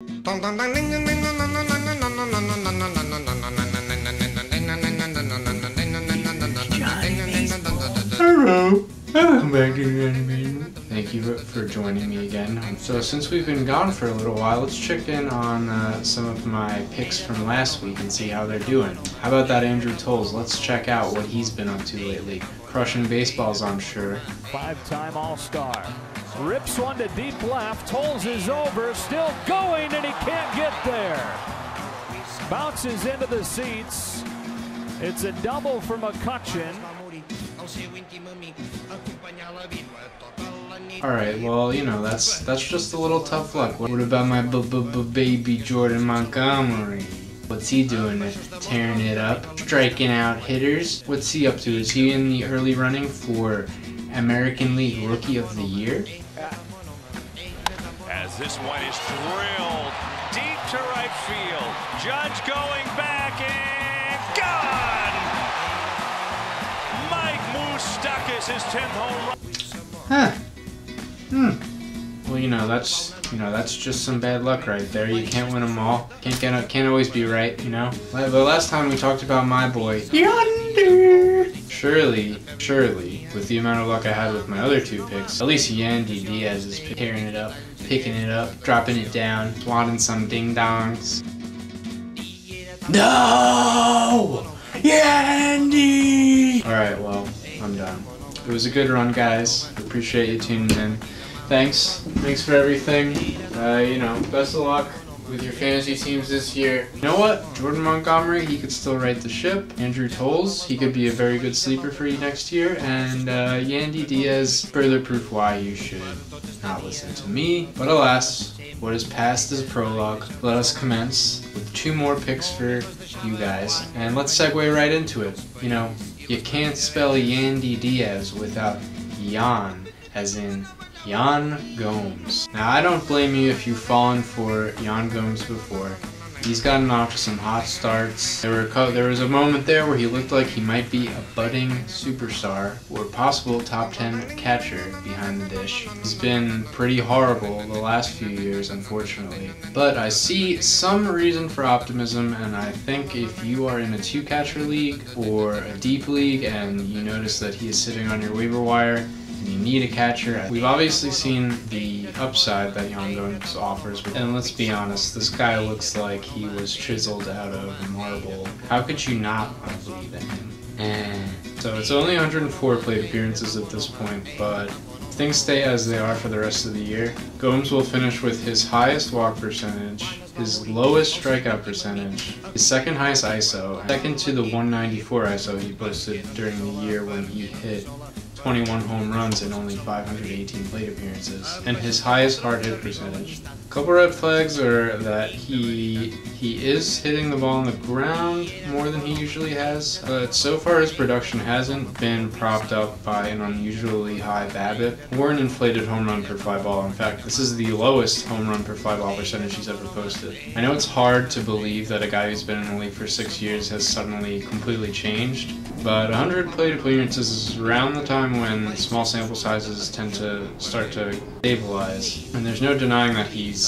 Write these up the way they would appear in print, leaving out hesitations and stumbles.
Hello, welcome back to Yandy. Thank you for joining me again. So since we've been gone for a little while, let's check in on some of my picks from last week and see how they're doing. How about that Andrew Tolles? Let's check out what he's been up to lately. Crushing baseballs, I'm sure. Five-time All-Star. Rips one to deep left. Tolles is over. Still going, and he can't get there. Bounces into the seats. It's a double for McCutcheon. Alright, well, you know, that's just a little tough luck. What about my baby Jordan Montgomery? What's he doing? Tearing it up? Striking out hitters? What's he up to? Is he in the early running for American League Rookie of the Year? As this one is drilled deep to right field. Judge going back and gone! Mike Moustakas, his 10th home run. Huh. Well, you know, that's just some bad luck right there. You can't win them all. Can't always be right, you know. But last time we talked about my boy Yandy. Surely, with the amount of luck I had with my other two picks, at least Yandy Diaz is tearing it up, picking it up, dropping it down, swatting some ding dongs. No, Yandy. All right, well, I'm done. It was a good run, guys. Appreciate you tuning in. Thanks for everything. You know, best of luck with your fantasy teams this year. You know what? Jordan Montgomery, he could still right the ship. Andrew Tolles, he could be a very good sleeper for you next year. And Yandy Diaz, further proof why you should not listen to me. But alas, what is past is prologue. Let us commence with two more picks for you guys. And let's segue right into it. You know, you can't spell Yandy Diaz without Yan, as in Yan Gomes. Now, I don't blame you if you've fallen for Yan Gomes before. He's gotten off to some hot starts. There was a moment there where he looked like he might be a budding superstar or possible top 10 catcher behind the dish. He's been pretty horrible the last few years, unfortunately. But I see some reason for optimism, and I think if you are in a two-catcher league or a deep league and you notice that he is sitting on your waiver wire, you need a catcher. We've obviously seen the upside that Yan Gomes offers, and let's be honest, this guy looks like he was chiseled out of marble. How could you not believe in him? So it's only 104 plate appearances at this point, but if things stay as they are for the rest of the year, Gomes will finish with his highest walk percentage, his lowest strikeout percentage, his second highest ISO, second to the 194 ISO he posted during the year when he hit 21 home runs in only 518 plate appearances, and his highest hard hit percentage. A couple red flags are that he is hitting the ball on the ground more than he usually has, but so far his production hasn't been propped up by an unusually high BABIP or an inflated home run per fly ball. In fact, this is the lowest home run per fly ball percentage he's ever posted. I know it's hard to believe that a guy who's been in the league for 6 years has suddenly completely changed, but 100 plate appearances is around the time when small sample sizes tend to start to stabilize, and there's no denying that he's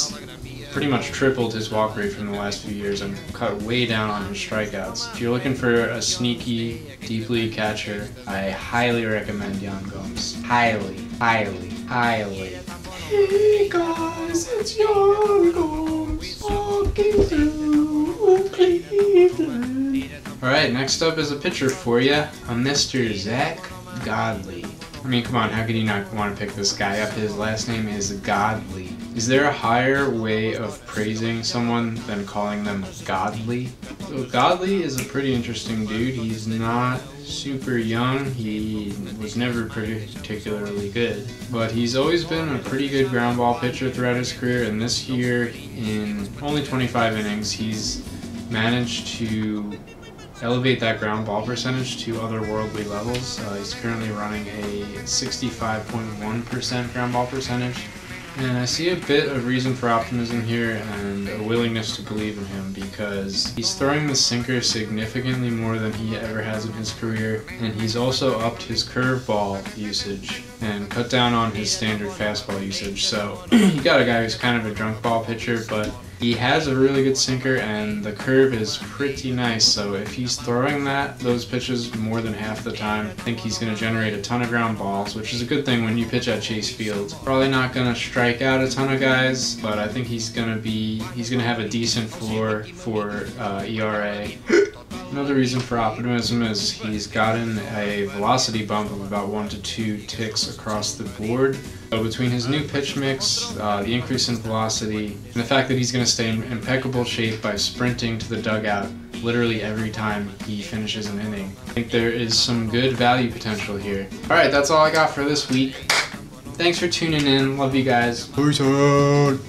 pretty much tripled his walk rate from the last few years and cut way down on his strikeouts. If you're looking for a sneaky, deep league catcher, I highly recommend Yan Gomes. Highly. Hey guys, it's Yan Gomes walking through Cleveland. Alright, next up is a pitcher for you, a Mr. Zach Godley. I mean, come on, how could you not want to pick this guy up? His last name is Godley. Is there a higher way of praising someone than calling them godly? So Godley is a pretty interesting dude. He's not super young. He was never particularly good, but he's always been a pretty good ground ball pitcher throughout his career, and this year, in only 25 innings, he's managed to elevate that ground ball percentage to otherworldly levels. He's currently running a 65.1% ground ball percentage. And I see a bit of reason for optimism here and a willingness to believe in him because he's throwing the sinker significantly more than he ever has in his career, and he's also upped his curveball usage and cut down on his standard fastball usage. So you got a guy who's kind of a drunk ball pitcher, but He has a really good sinker, and the curve is pretty nice, so if he's throwing those pitches more than half the time, I think he's going to generate a ton of ground balls, which is a good thing when you pitch at Chase Field. Probably not going to strike out a ton of guys, but I think he's going to have a decent floor for ERA. Another reason for optimism is he's gotten a velocity bump of about 1 to 2 ticks across the board. So between his new pitch mix, the increase in velocity, and the fact that he's going to stay in impeccable shape by sprinting to the dugout literally every time he finishes an inning, I think there is some good value potential here. Alright, that's all I got for this week. Thanks for tuning in. Love you guys. Peace out.